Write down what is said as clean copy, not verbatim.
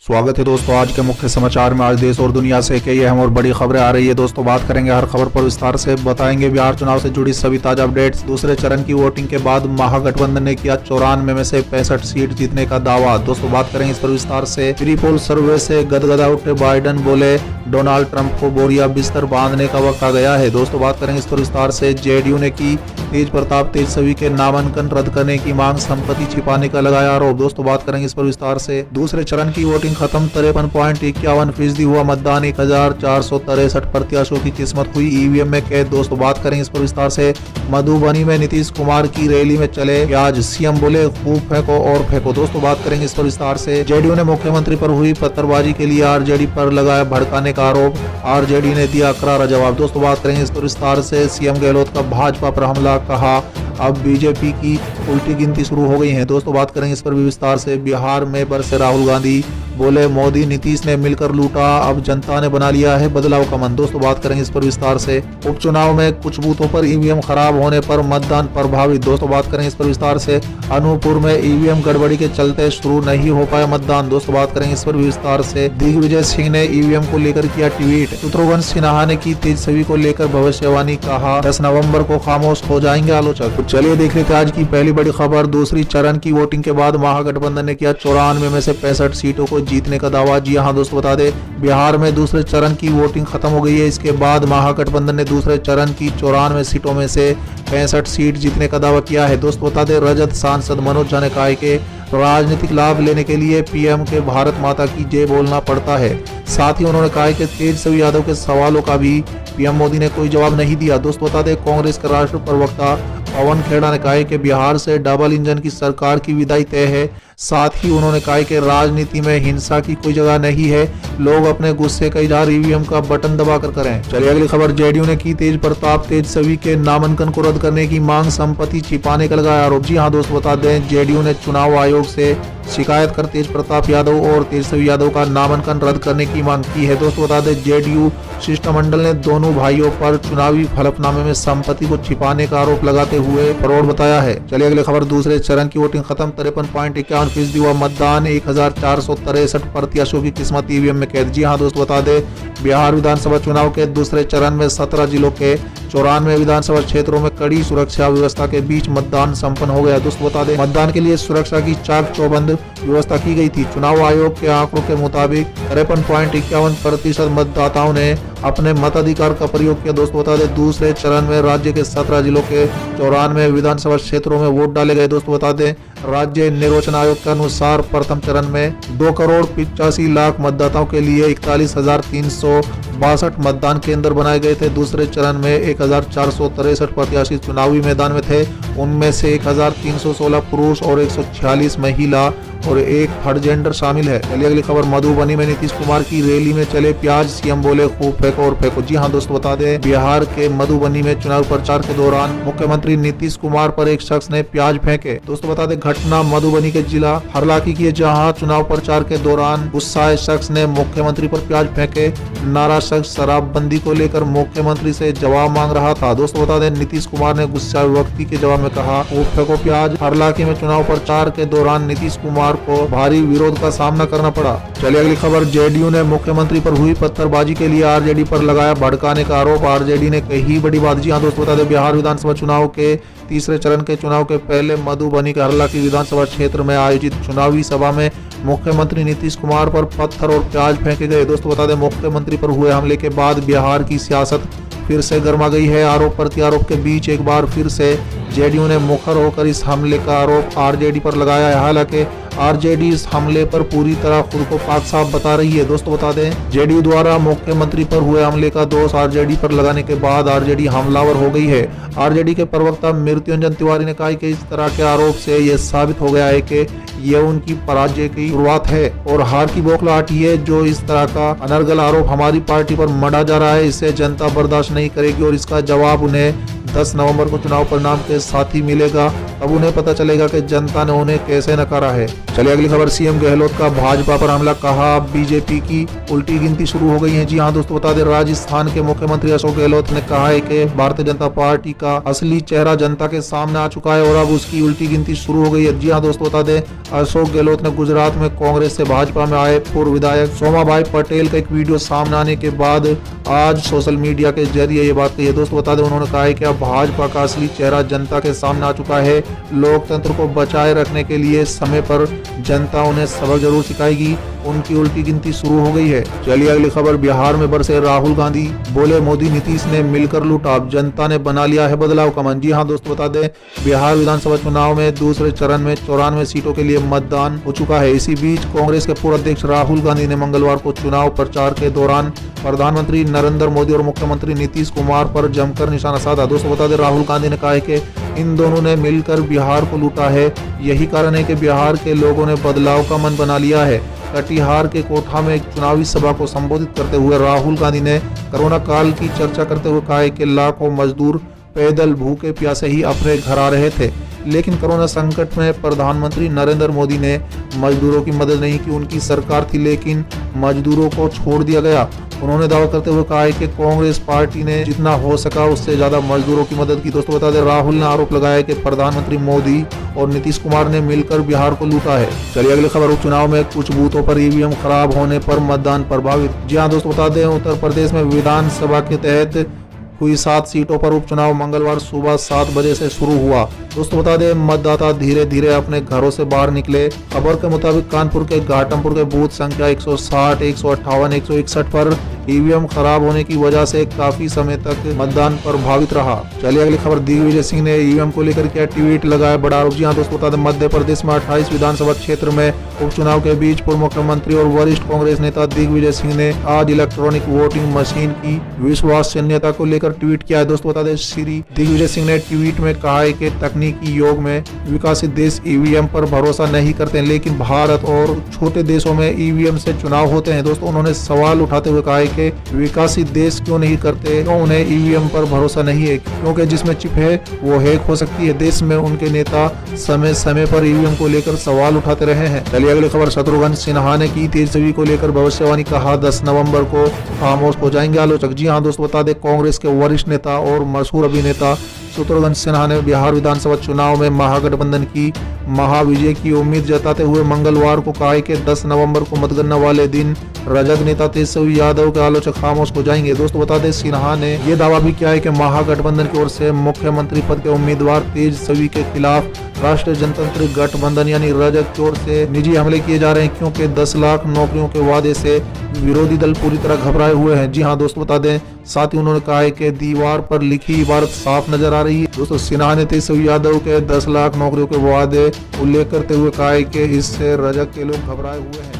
स्वागत है दोस्तों आज के मुख्य समाचार में। आज देश और दुनिया से कई अहम और बड़ी खबरें आ रही है दोस्तों। बात करेंगे हर खबर पर विस्तार से, बताएंगे बिहार चुनाव से जुड़ी सभी ताजा अपडेट्स। दूसरे चरण की वोटिंग के बाद महागठबंधन ने किया 94 में से 65 सीट जीतने का दावा। दोस्तों बात करेंगे इस पर विस्तार से। प्री पोल सर्वे से गदगदा उठे बाइडन, बोले डोनाल्ड ट्रंप को बोरिया बिस्तर बांधने का वक्त आ गया है। दोस्तों बात करेंगे इस पर विस्तार से। जेडीयू ने की तेज प्रताप तेजस्वी के नामांकन रद्द करने की मांग, संपत्ति छिपाने का लगाया आरोप। दोस्तों बात करेंगे इस पर विस्तार से। दूसरे चरण की वोटिंग खत्म, 53.51% हुआ मतदान, 1463 प्रत्याशियों की किस्मत हुई ईवीएम में कैद। दोस्तों बात करेंगे इस पर विस्तार से। मधुबनी में नीतीश कुमार की रैली में चले प्याज, सीएम बोले खूब फेंको और फेंको। दोस्तों बात करेंगे इस पर विस्तार से। जेडीयू ने मुख्यमंत्री पर हुई पत्थरबाजी के लिए आरजेडी पर लगाया भड़काने का आरोप, आरजेडी ने दिया करारा जवाब। दोस्तों बात करेंगे इस पर विस्तार से। सीएम गहलोत का भाजपा पर हमला, कहा अब बीजेपी की उल्टी गिनती शुरू हो गई है। दोस्तों बात करेंगे इस पर भी विस्तार से। बिहार में बरसे राहुल गांधी, बोले मोदी नीतीश ने मिलकर लूटा, अब जनता ने बना लिया है बदलाव का मन। दोस्तों बात करेंगे इस पर विस्तार से। उपचुनाव में कुछ बूथों पर ईवीएम खराब होने पर मतदान प्रभावित। दोस्तों बात करेंगे इस पर विस्तार से। अनूपपुर में ईवीएम गड़बड़ी के चलते शुरू नहीं हो पाया मतदान। दोस्तों बात करेंगे इस पर भी विस्तार से। दिग्विजय सिंह ने ईवीएम को लेकर किया ट्वीट, शत्रुघ्न सिन्हा ने की तेजस्वी को लेकर भविष्यवाणी, कहा 10 नवंबर को खामोश हो जाएंगे आलोचक। तो चलिए देख लेते हैं आज की पहली बड़ी खबर। दूसरी चरण की वोटिंग के बाद महागठबंधन ने किया 94 में से 65 सीटों को जीतने का दावा। जी हां दोस्तों, बता दें बिहार में दूसरे चरण की वोटिंग खत्म हो गई है। इसके बाद महागठबंधन ने दूसरे चरण की 94 सीटों में से 65 सीट जीतने का दावा किया है। दोस्तों बता दें रजत सांसद मनोज झा ने कहा है कि राजनीतिक लाभ लेने के लिए पीएम के भारत माता की जय बोलना पड़ता है। साथ ही उन्होंने कहा है कि तेजस्वी यादव के सवालों का भी पीएम मोदी ने कोई जवाब नहीं दिया। दोस्तों बता दें कांग्रेस के राष्ट्रीय प्रवक्ता पवन खेड़ा ने कहा है कि बिहार से डबल इंजन की सरकार की विदाई तय है। साथ ही उन्होंने कहा कि राजनीति में हिंसा की कोई जगह नहीं है, लोग अपने गुस्से का इजहार ईवीएम का बटन दबाकर करें। चलिए अगली खबर। जेडीयू ने की तेज प्रताप तेजस्वी के नामांकन को रद्द करने की मांग, संपत्ति छिपाने का लगाया आरोप। जी हां दोस्तों, बता दें जेडीयू ने चुनाव आयोग से शिकायत कर तेज प्रताप यादव और तेजस्वी यादव का नामांकन रद्द करने की मांग की है। दोस्तों बता दें जेडीयू शिष्टमंडल ने दोनों भाइयों पर चुनावी हलफनामे में संपत्ति को छिपाने का आरोप लगाते हुए फरौड बताया है। चलिए अगली खबर। दूसरे चरण की वोटिंग खत्म, 53.51% हुआ मतदान, 1463 प्रत्याशियों की किस्मत ईवीएम में कैद। जी हां दोस्तों, बता दें बिहार विधानसभा चुनाव के दूसरे चरण में 17 जिलों के 94 विधानसभा क्षेत्रों में कड़ी सुरक्षा व्यवस्था के बीच मतदान संपन्न हो गया। दोस्तों बता दें मतदान के लिए सुरक्षा की चाक चौबंद व्यवस्था की गई थी। चुनाव आयोग के आंकड़ों के मुताबिक 53.51% मतदाताओं ने अपने मताधिकार का प्रयोग किया। दोस्तों बता दें दूसरे चरण में राज्य के 17 जिलों के 94 विधानसभा क्षेत्रों में वोट डाले गए। दोस्तों बता दें राज्य निर्वाचन आयोग के अनुसार प्रथम चरण में 2,85,00,000 मतदाताओं के लिए 41,362 मतदान केंद्र बनाए गए थे। दूसरे चरण में 1,463 प्रत्याशी चुनावी मैदान में थे। उनमें से 1,316 पुरुष और 146 महिला और एक थर्ड जेंडर शामिल है। चलिए अगली खबर। मधुबनी में नीतीश कुमार की रैली में चले प्याज, सीएम बोले खूब फेंको और फेंको। जी हां दोस्तों, बता दें बिहार के मधुबनी में चुनाव प्रचार के दौरान मुख्यमंत्री नीतीश कुमार पर एक शख्स ने प्याज फेंके। दोस्तों बता दें घटना मधुबनी के जिला हरलाखी की है, जहां चुनाव प्रचार के दौरान गुस्साए शख्स ने मुख्यमंत्री पर प्याज फेंके। नाराज शख्स शराबबंदी को लेकर मुख्यमंत्री से जवाब मांग रहा था। दोस्तों बता दें नीतीश कुमार ने गुस्साए व्यक्ति के जवाब में कहा खूब फेंको प्याज। हरलाखी में चुनाव प्रचार के दौरान नीतीश कुमार को भारी विरोध का सामना करना पड़ा। चलिए अगली खबर। जेडीयू ने मुख्यमंत्री पर हुई पत्थरबाजी के लिए आरजेडी पर लगाया भड़काने का आरोप, आरजेडी ने कही बड़ी बात। जी हां दोस्तों, बता दें बिहार विधानसभा चुनाव के तीसरे चरण के चुनाव के पहले मधुबनी के हरलाखी विधानसभा क्षेत्र में आयोजित चुनावी सभा में मुख्यमंत्री नीतीश कुमार पर पत्थर और प्याज फेंके गए। दोस्तों बता दें मुख्यमंत्री पर हुए हमले के बाद बिहार की सियासत फिर से गर्मा गई है। आरोप प्रत्यारोप के बीच एक बार फिर से जेडीयू ने मुखर होकर इस हमले का आरोप आरजेडी पर लगाया है। हालांकि आरजेडी इस हमले पर पूरी तरह खुद को पाक साफ बता रही है। दोस्तों बता दें जेडीयू द्वारा मुख्यमंत्री पर हुए हमले का दोष आरजेडी पर लगाने के बाद आरजेडी हमलावर हो गई है। आरजेडी के प्रवक्ता मृत्युंजय तिवारी ने कहा कि इस तरह के आरोप से यह साबित हो गया है कि ये उनकी पराजय की शुरुआत है और हार की बौखलाहट है। जो इस तरह का अनर्गल आरोप हमारी पार्टी पर मढ़ा जा रहा है, इसे जनता बर्दाश्त नहीं करेगी और इसका जवाब उन्हें 10 नवंबर को चुनाव परिणाम के साथ ही मिलेगा। अब उन्हें पता चलेगा कि जनता ने उन्हें कैसे नकारा है। चलिए अगली खबर, सीएम गहलोत का भाजपा पर हमला, कहा बीजेपी की उल्टी गिनती शुरू हो गई है। जी हाँ दोस्तों, बता दें राजस्थान के मुख्यमंत्री अशोक गहलोत ने कहा है कि भारतीय जनता पार्टी का असली चेहरा जनता के सामने आ चुका है और अब उसकी उल्टी गिनती शुरू हो गई है। जी हाँ दोस्तों, बता दें अशोक गहलोत ने गुजरात में कांग्रेस से भाजपा में आए पूर्व विधायक सोमाभाई पटेल का एक वीडियो सामने आने के बाद आज सोशल मीडिया के जरिए ये बात कही है। दोस्तों बता दें उन्होंने कहा है कि अब भाजपा का असली चेहरा जनता के सामने आ चुका है। लोकतंत्र को बचाए रखने के लिए समय पर जनता उन्हें सबक जरूर सिखाएगी। उनकी उल्टी गिनती शुरू हो गई है। चलिए अगली खबर, बिहार में बरसे राहुल गांधी, बोले मोदी नीतीश ने मिलकर लूटा, अब जनता ने बना लिया है बदलाव का मन। जी हाँ दोस्तों, बता दें बिहार विधानसभा चुनाव में दूसरे चरण में 94 सीटों के लिए मतदान हो चुका है। इसी बीच कांग्रेस के पूर्व अध्यक्ष राहुल गांधी ने मंगलवार को चुनाव प्रचार के दौरान प्रधानमंत्री नरेंद्र मोदी और मुख्यमंत्री नीतीश कुमार पर जमकर निशाना साधा। दोस्तों बता दें राहुल गांधी ने कहा है कि इन दोनों ने मिलकर बिहार को लूटा है। यही कारण है कि बिहार के लोगों ने बदलाव का मन बना लिया है। कटिहार के कोठा में एक चुनावी सभा को संबोधित करते हुए राहुल गांधी ने कोरोना काल की चर्चा करते हुए कहा कि लाखों मजदूर पैदल भूखे प्यासे ही अपने घर आ रहे थे, लेकिन कोरोना संकट में प्रधानमंत्री नरेंद्र मोदी ने मजदूरों की मदद नहीं की। उनकी सरकार थी लेकिन मजदूरों को छोड़ दिया गया। उन्होंने दावा करते हुए कहा है कि कांग्रेस पार्टी ने जितना हो सका उससे ज्यादा मजदूरों की मदद की। दोस्तों बता दें राहुल ने आरोप लगाया कि प्रधानमंत्री मोदी और नीतीश कुमार ने मिलकर बिहार को लूटा है। चलिए अगली खबर, उपचुनाव में कुछ बूथों पर ईवीएम खराब होने पर मतदान प्रभावित। जी हाँ दोस्तों, बता दें उत्तर प्रदेश में विधानसभा के तहत हुई 7 सीटों पर उपचुनाव मंगलवार सुबह 7 बजे से शुरू हुआ। दोस्तों बता दें मतदाता धीरे धीरे अपने घरों से बाहर निकले। खबर के मुताबिक कानपुर के घाटमपुर के बूथ संख्या 160, 158, 161 पर ईवीएम खराब होने की वजह से काफी समय तक मतदान प्रभावित रहा। चलिए अगली खबर, दिग्विजय सिंह ने ईवीएम को लेकर किया ट्वीट, लगाया बड़ा आरोप। जी हाँ दोस्तों, बता दें मध्य प्रदेश में 28 विधानसभा क्षेत्र में उपचुनाव के बीच पूर्व मुख्यमंत्री और वरिष्ठ कांग्रेस नेता दिग्विजय सिंह ने आज इलेक्ट्रॉनिक वोटिंग मशीन की विश्वसनीयता को लेकर ट्वीट किया है। दोस्तों बता दें श्री दिग्विजय सिंह ने ट्वीट में कहा है कि तकनीकी युग में विकसित देश ईवीएम पर भरोसा नहीं करते, लेकिन भारत और छोटे देशों में ईवीएम से चुनाव होते हैं। दोस्तों उन्होंने सवाल उठाते हुए कहा है कि विकसित देश क्यों नहीं करते, क्यों उन्हें ईवीएम पर भरोसा नहीं है, क्योंकि जिसमें चिप है वो हैक हो सकती है। देश में उनके नेता समय समय पर ईवीएम को लेकर सवाल उठाते रहे हैं। चलिए अगली खबर, शत्रुघ्न सिन्हा ने की तेजस्वी को लेकर भविष्यवाणी, कहा 10 नवंबर को खामोश हो जाएंगे आलोचक। जी हाँ दोस्तों, बता दें कांग्रेस के वरिष्ठ नेता और मशहूर अभिनेता शत्रुघ्न सिन्हा ने बिहार विधानसभा चुनाव में महागठबंधन की महाविजय की उम्मीद जताते हुए मंगलवार को कहा कि 10 नवंबर को मतगणना वाले दिन राजद नेता तेजस्वी यादव के आलोचक खामोश हो जाएंगे। दोस्तों बता दें सिन्हा ने यह दावा भी किया है कि महागठबंधन की ओर से मुख्यमंत्री पद के उम्मीदवार तेजस्वी के खिलाफ राष्ट्रीय जनतांत्रिक गठबंधन यानी राजद की ओर से निजी हमले किए जा रहे हैं, क्योंकि 10 लाख नौकरियों के वादे से विरोधी दल पूरी तरह घबराए हुए हैं। जी हाँ दोस्तों, बता दें साथ ही उन्होंने कहा है कि दीवार पर लिखी इबारत साफ नजर आ रही है। दोस्तों सिन्हा ने तेजस्वी यादव के 10 लाख नौकरियों के वादे उल्लेख करते हुए कहा है कि इससे राजद के लोग घबराए हुए हैं।